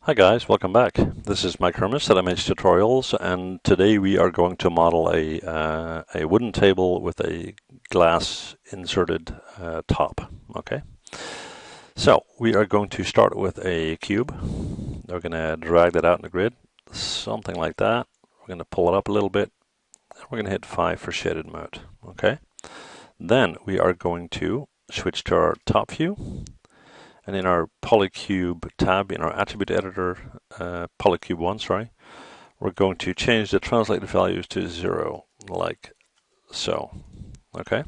Hi guys, welcome back. This is Mike Hermes at MH Tutorials, and today we are going to model a wooden table with a glass inserted top. Okay, so we are going to start with a cube. We're going to drag that out in the grid, something like that. We're going to pull it up a little bit, and we're going to hit 5 for shaded mode. Okay, then we are going to switch to our top view. And in our polycube tab, in our attribute editor, polycube 1, sorry, we're going to change the translated values to 0, like so. Okay.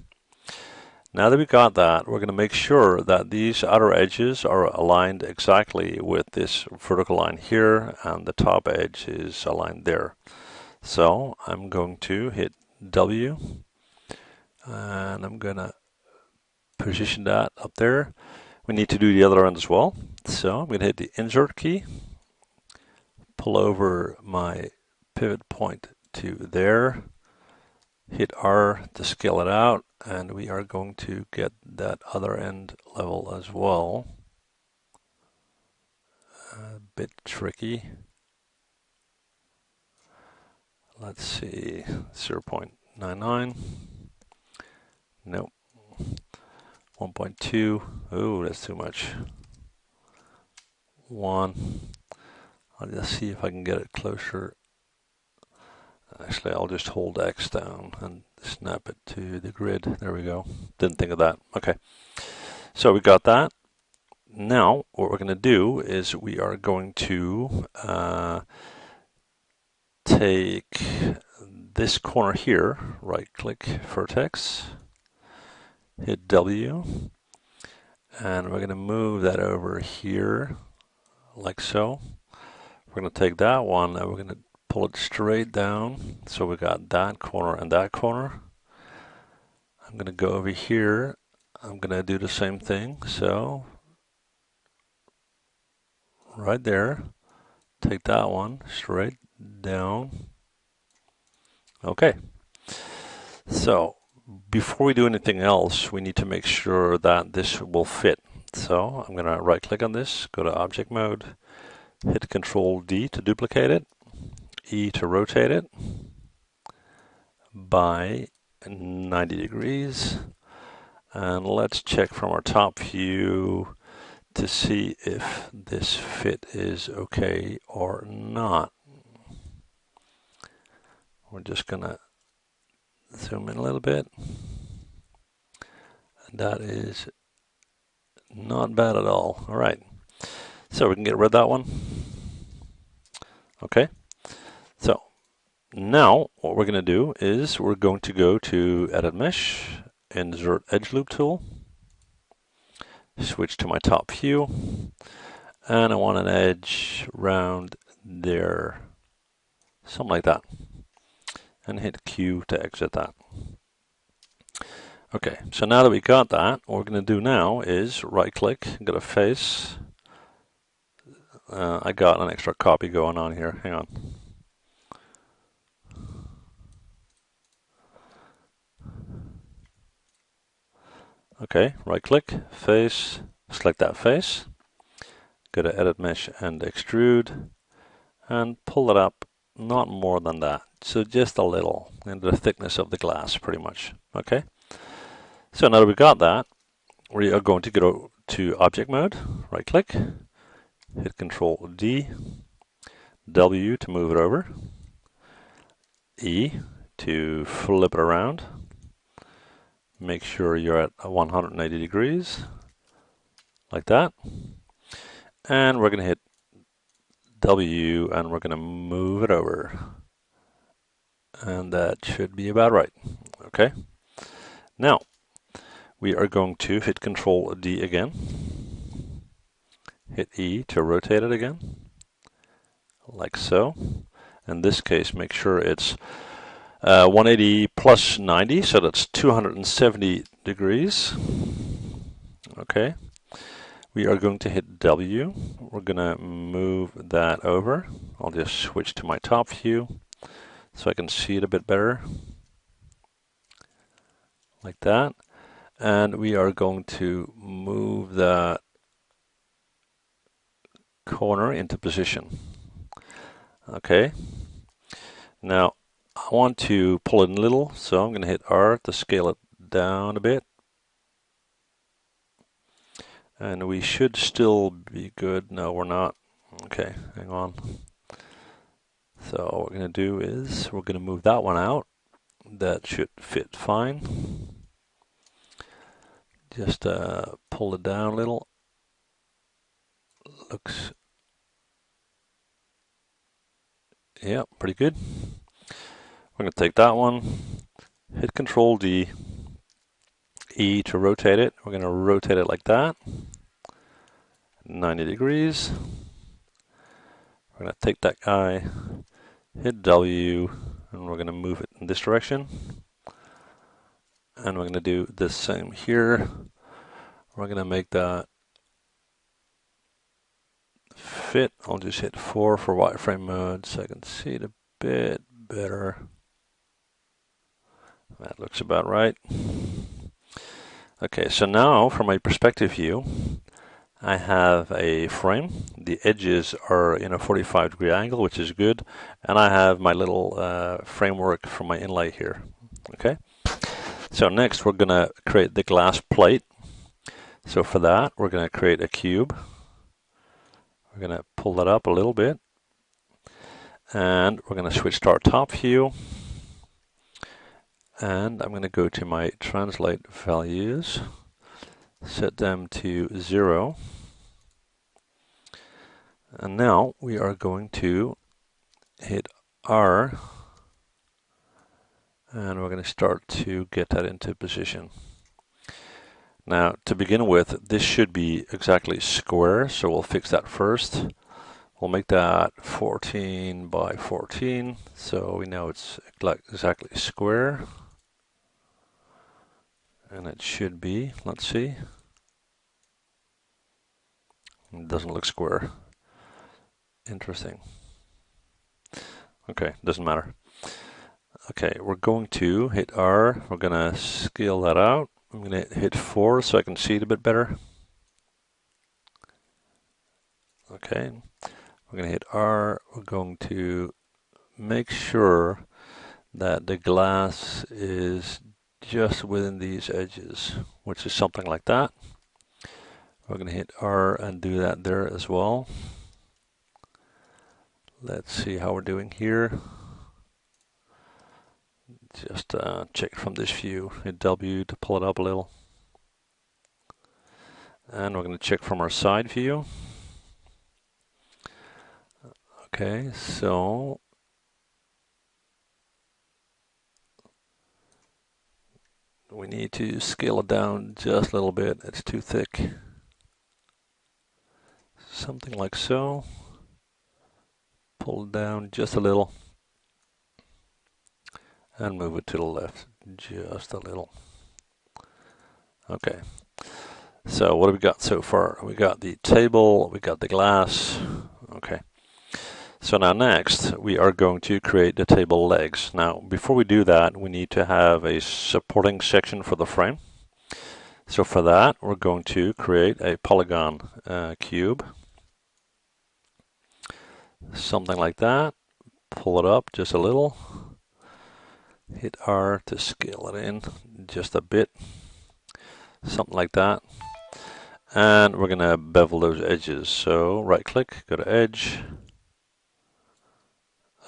Now that we got that, we're going to make sure that these outer edges are aligned exactly with this vertical line here, and the top edge is aligned there. So I'm going to hit W, and I'm going to position that up there. We need to do the other end as well. So I'm going to hit the insert key, pull over my pivot point to there, hit R to scale it out, and we are going to get that other end level as well. A bit tricky. Let's see, 0.99. Nope. 1.2. Oh, that's too much. 1. I'll just see if I can get it closer. Actually, I'll just hold X down and snap it to the grid. There we go. Didn't think of that. Okay. So we got that. Now, what we're going to do is we are going to take this corner here, right-click vertex, hit W, and we're going to move that over here, like so. We're going to take that one and we're going to pull it straight down. So we got that corner and that corner. I'm going to go over here. I'm going to do the same thing. So right there, take that one straight down. Okay. So before we do anything else, we need to make sure that this will fit. So I'm going to right click on this, go to object mode, hit Control D to duplicate it, E to rotate it by 90 degrees. And let's check from our top view to see if this fit is okay or not. We're just going to zoom in a little bit. And that is not bad at all. All right. So we can get rid of that one. Okay. So now what we're going to do is we're going to go to Edit Mesh, Insert Edge Loop Tool, switch to my top view, and I want an edge round there, something like that, and hit Q to exit that. Okay, so now that we got that, what we're going to do now is right-click, go to Face. I got an extra copy going on here. Hang on. Okay, right-click, Face, select that face, go to Edit Mesh and Extrude, and pull it up, not more than that. So just a little, in the thickness of the glass, pretty much. Okay. So now that we've got that, we are going to go to Object Mode, right-click, hit Control D, W to move it over, E to flip it around. Make sure you're at 180 degrees, like that. And we're going to hit W and we're going to move it over. And that should be about right. Okay. Now, we are going to hit Control D again. Hit E to rotate it again, like so. In this case, make sure it's 180 plus 90, so that's 270 degrees. Okay. We are going to hit W. We're going to move that over. I'll just switch to my top view so I can see it a bit better. Like that. And we are going to move that corner into position. Okay. Now I want to pull it in a little, so I'm going to hit R to scale it down a bit. And we should still be good. No, we're not. Okay, hang on. So what we're going to do is we're going to move that one out. That should fit fine. Just pull it down a little. Looks, yeah, pretty good. We're going to take that one, hit Control D, E to rotate it. We're going to rotate it like that, 90 degrees. We're going to take that guy, hit W, and we're going to move it in this direction. And we're going to do the same here. We're going to make that fit. I'll just hit 4 for wireframe mode so I can see it a bit better. That looks about right. Okay, so now from a perspective view, I have a frame. The edges are in a 45-degree angle, which is good. And I have my little framework for my inlay here. Okay. So next we're going to create the glass plate. So for that, we're going to create a cube. We're going to pull that up a little bit. And we're going to switch to our top view. And I'm going to go to my translate values, set them to 0. And now we are going to hit R. And we're going to start to get that into position. Now, to begin with, this should be exactly square, so we'll fix that first. We'll make that 14 by 14, so we know it's like exactly square. And it should be, let's see. It doesn't look square. Interesting. Okay, doesn't matter. Okay, we're going to hit R. We're going to scale that out. I'm going to hit 4 so I can see it a bit better. Okay, we're going to hit R. We're going to make sure that the glass is just within these edges, which is something like that. We're going to hit R and do that there as well. Let's see how we're doing here. Just check from this view, hit W to pull it up a little. And we're going to check from our side view. Okay, so we need to scale it down just a little bit. It's too thick. Something like so. Pull it down just a little. And move it to the left just a little. Okay. So what have we got so far? We got the table, we got the glass. Okay. So now next, we are going to create the table legs. Now, before we do that, we need to have a supporting section for the frame. So for that, we're going to create a polygon cube. Something like that. Pull it up just a little. Hit R to scale it in just a bit. Something like that. And we're going to bevel those edges. So right click, go to edge.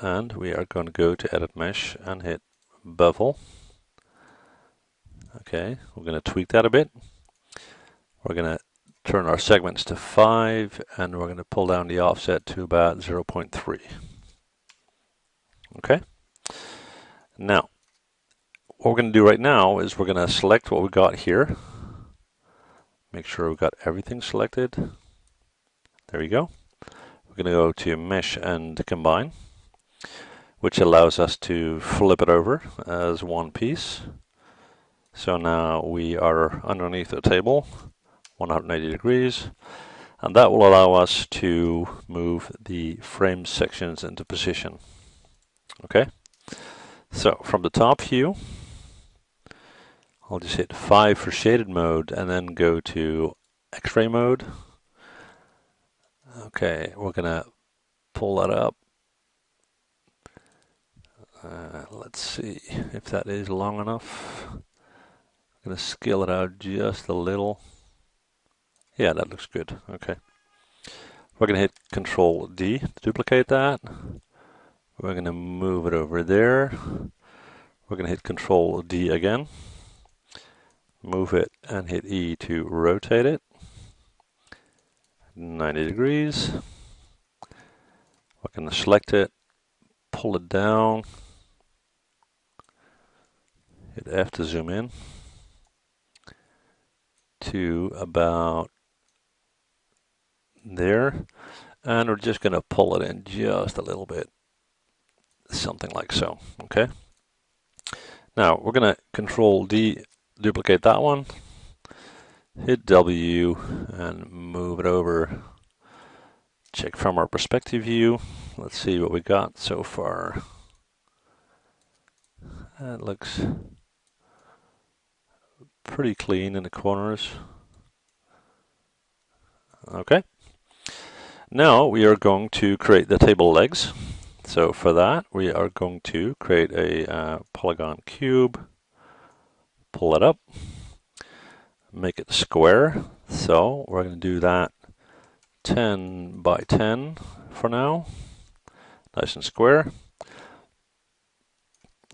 And we are going to go to edit mesh and hit bevel. Okay, we're going to tweak that a bit. We're going to turn our segments to 5 and we're going to pull down the offset to about 0.3. Okay. Now, what we're going to do right now is we're going to select what we got here. Make sure we've got everything selected. There we go. We're going to go to Mesh and Combine, which allows us to flip it over as one piece. So now we are underneath the table, 180 degrees, and that will allow us to move the frame sections into position. Okay. So from the top view, I'll just hit 5 for shaded mode and then go to X-ray mode. Okay, we're gonna pull that up. Let's see if that is long enough. I'm gonna scale it out just a little. Yeah, that looks good. Okay. We're gonna hit Control D to duplicate that. We're gonna move it over there. We're gonna hit Control D again. Move it and hit E to rotate it 90 degrees. We're going to select it, pull it down, hit F to zoom in to about there, and we're just going to pull it in just a little bit, something like so. Okay. Now we're going to Control D, duplicate that one, hit W, and move it over. Check from our perspective view. Let's see what we got so far. That looks pretty clean in the corners. Okay. Now we are going to create the table legs. So for that, we are going to create a polygon cube, pull it up, make it square. So we're going to do that 10 by 10 for now, nice and square.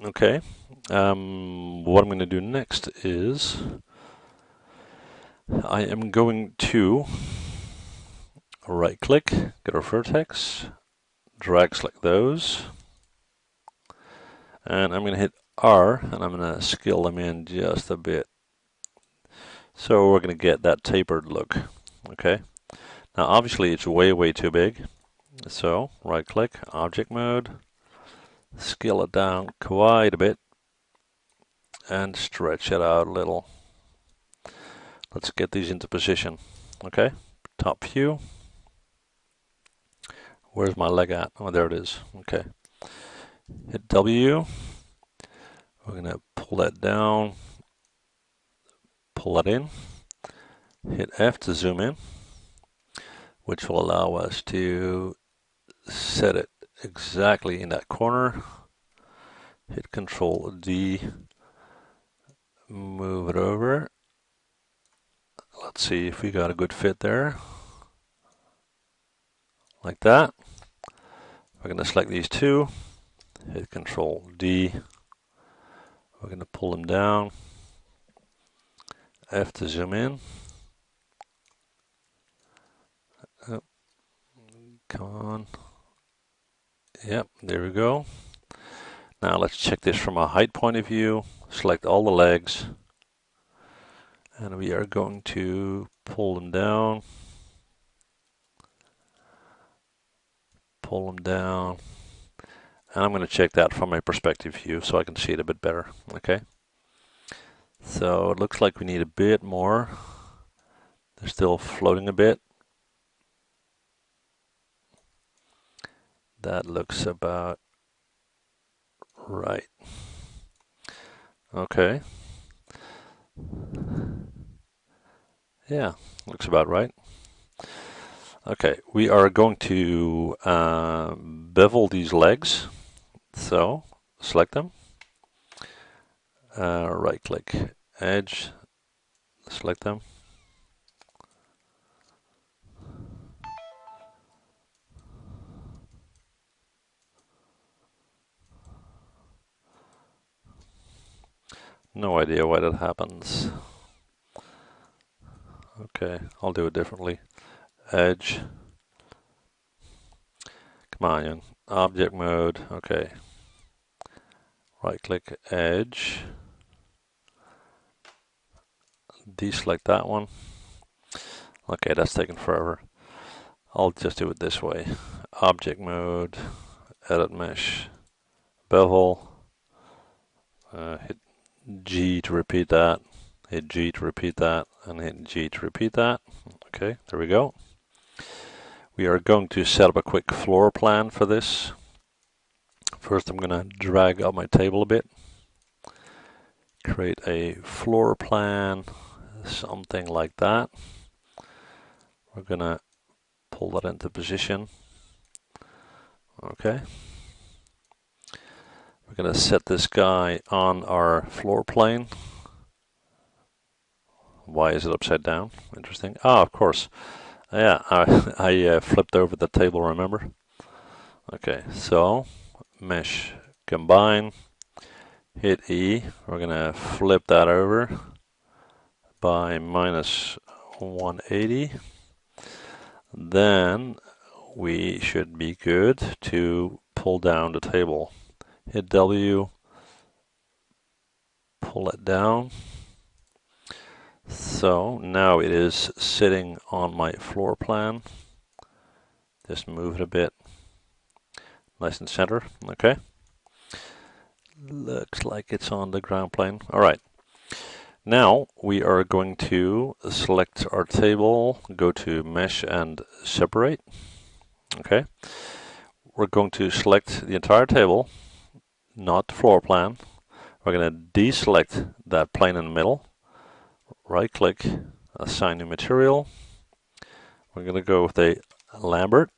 Okay, what I'm going to do next is I am going to right click, get our vertex, drag select those, and I'm going to hit R and I'm going to scale them in just a bit. So we're going to get that tapered look. Okay, now obviously it's way too big, so right click, object mode, scale it down quite a bit and stretch it out a little. Let's get these into position. Okay, top view. Where's my leg at? Oh, there it is. Okay, hit W. We're going to pull that down, pull that in, hit F to zoom in, which will allow us to set it exactly in that corner. Hit Control D, move it over. Let's see if we got a good fit there. Like that. We're going to select these two, hit Control D. We're going to pull them down, F to zoom in. Oh, come on. Yep, there we go. Now let's check this from a height point of view. Select all the legs. And we are going to pull them down. Pull them down. And I'm going to check that from a perspective view so I can see it a bit better. Okay. So it looks like we need a bit more. They're still floating a bit. That looks about right. Okay. Yeah, looks about right. Okay, we are going to bevel these legs. So select them. Right click, edge, select them. No idea why that happens. Okay, I'll do it differently. Edge. Come on, young. Object mode. Okay. Right click, edge. Deselect that one. Okay, that's taking forever. I'll just do it this way. Object mode, edit mesh, bevel. Hit G to repeat that. Hit G to repeat that, and hit G to repeat that. Okay, there we go. We are going to set up a quick floor plan for this. First, I'm going to drag up my table a bit. Create a floor plan, something like that. We're going to pull that into position. Okay. We're going to set this guy on our floor plane. Why is it upside down? Interesting. Ah, of course. Yeah, I flipped over the table, remember? Okay, so mesh combine, hit E. We're going to flip that over by minus 180. Then we should be good to pull down the table. Hit W, pull it down. So now it is sitting on my floor plan. Just move it a bit. Nice and center, okay. Looks like it's on the ground plane. All right. Now we are going to select our table, go to mesh and separate. Okay. We're going to select the entire table, not the floor plan. We're going to deselect that plane in the middle. Right click, assign new material. We're going to go with a Lambert.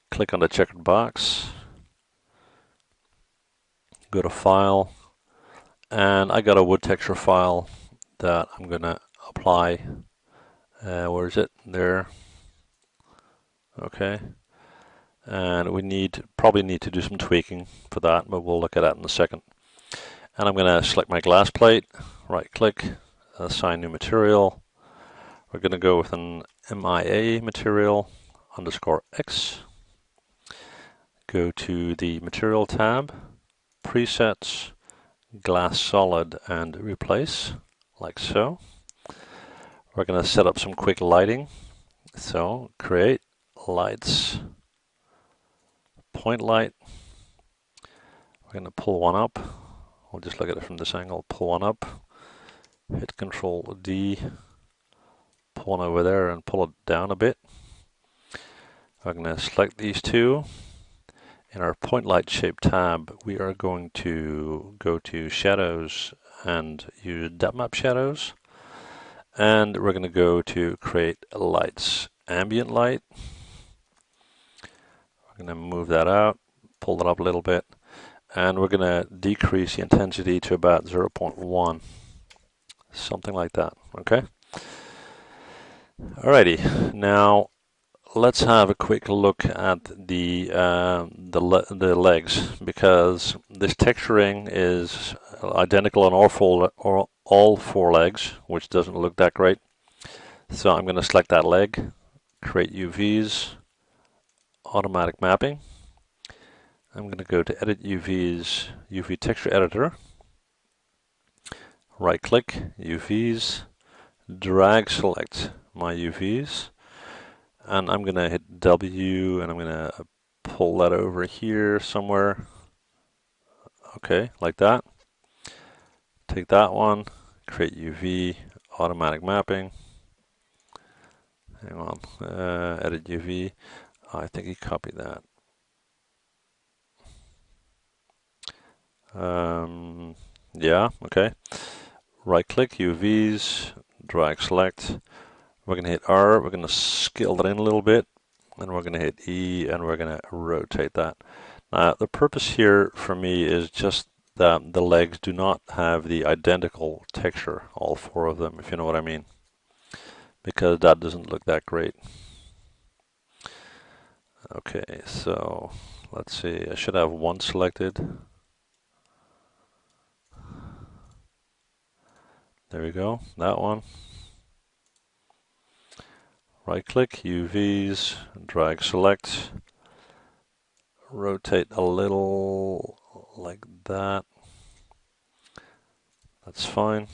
Click on the checkered box. Go to file. And I got a wood texture file that I'm going to apply. Where is it? There. Okay. And we probably need to do some tweaking for that, but we'll look at that in a second. And I'm going to select my glass plate, right click, assign new material. We're going to go with an MIA material _X. Go to the material tab, presets, glass solid, and replace, like so. We're going to set up some quick lighting. So create lights, point light. We're going to pull one up. We'll just look at it from this angle. Pull one up, hit Control D, pull one over there and pull it down a bit. We're going to select these two. In our point light shape tab, we are going to go to shadows and use depth map shadows. And we're going to go to create lights, ambient light. We're going to move that out, pull it up a little bit. And we're going to decrease the intensity to about 0.1, something like that, okay? Alrighty, now let's have a quick look at the legs, because this texturing is identical on all four legs, which doesn't look that great. So I'm going to select that leg, create UVs, automatic mapping. I'm going to go to Edit UVs, UV Texture Editor. Right click, UVs, drag select my UVs, and I'm going to hit W and I'm going to pull that over here somewhere. Okay, like that. Take that one, create UV, automatic mapping. Hang on, edit UV. I think he copied that. Yeah, okay. Right click, UVs, drag select. We're going to hit R, we're going to scale that in a little bit, and we're going to hit E, and we're going to rotate that. Now, the purpose here for me is just that the legs do not have the identical texture, all four of them, if you know what I mean, because that doesn't look that great. Okay, so let's see, I should have one selected. There we go, that one. Right click, UVs, drag select, rotate a little like that. That's fine.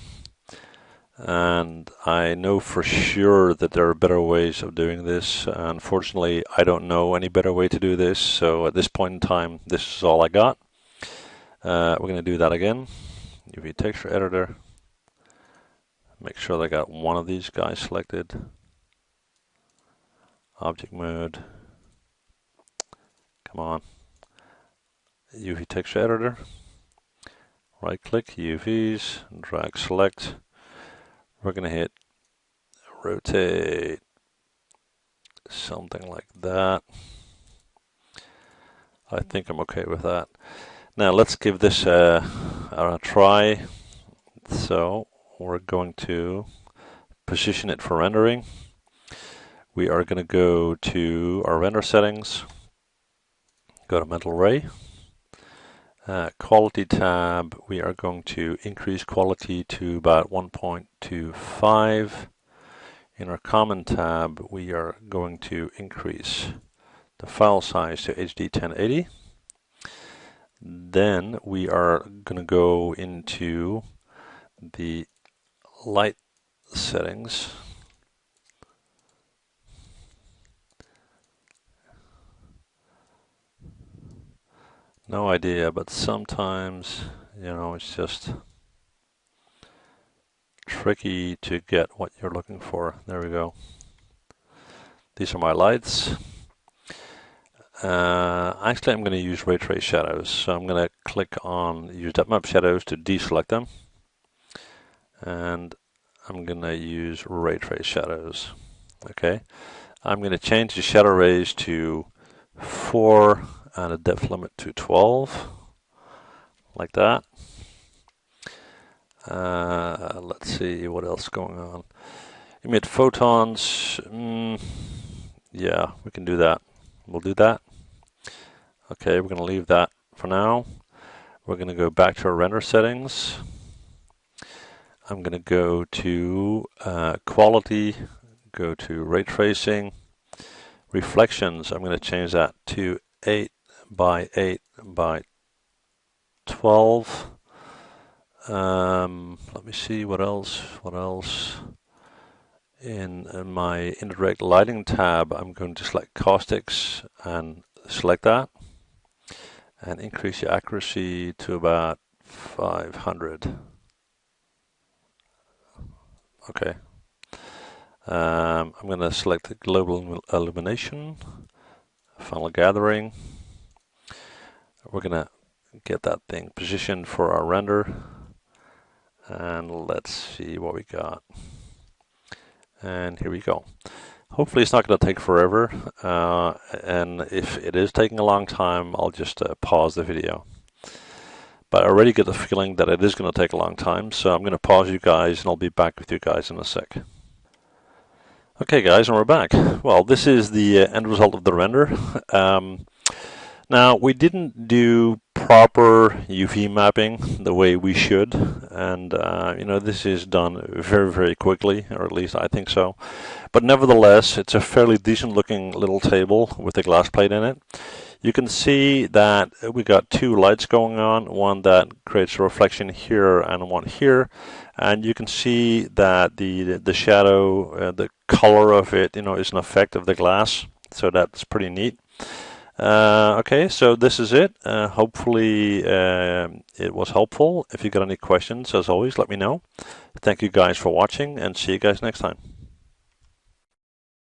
And I know for sure that there are better ways of doing this. Unfortunately, I don't know any better way to do this. So at this point in time, this is all I got. We're going to do that again. UV Texture Editor. Make sure that I got one of these guys selected. Object mode. Come on. UV Texture Editor. Right click, UVs, drag select. We're going to hit rotate something like that. I think I'm okay with that. Now let's give this a try. So we're going to position it for rendering. We are going to go to our render settings, go to mental ray, quality tab. We are going to increase quality to about 1.25. In our common tab, we are going to increase the file size to HD 1080. Then we are going to go into the light settings. No idea, but sometimes, it's just tricky to get what you're looking for. There we go. These are my lights. Actually, I'm going to use ray trace shadows. So I'm going to click on use depth map shadows to deselect them. And I'm going to use ray trace shadows. Okay. I'm going to change the shadow rays to 4 and a depth limit to 12, like that. Let's see what else is going on. Emit photons. Yeah, we can do that. We'll do that. Okay, we're going to leave that for now. We're going to go back to our render settings. I'm going to go to quality, go to ray tracing, reflections. I'm going to change that to 8 by 8 by 12. Let me see what else. In my indirect lighting tab, I'm going to select caustics and select that and increase the accuracy to about 500. Okay. I'm going to select the global illumination, final gathering. We're going to get that thing positioned for our render. And let's see what we got. And here we go. Hopefully it's not going to take forever. And if it is taking a long time, I'll just pause the video. But I already get the feeling that it is going to take a long time. So I'm going to pause you guys and I'll be back with you guys in a sec. Okay guys, and we're back. Well, this is the end result of the render. Now, we didn't do proper UV mapping the way we should, and this is done very, very quickly, or at least I think so. But nevertheless, it's a fairly decent looking little table with a glass plate in it. You can see that we got two lights going on, one that creates a reflection here and one here, and you can see that the shadow, the color of it, is an effect of the glass, so that's pretty neat. Okay, so this is it. Hopefully it was helpful. If you got any questions, as always, let me know. Thank you guys for watching, and see you guys next time.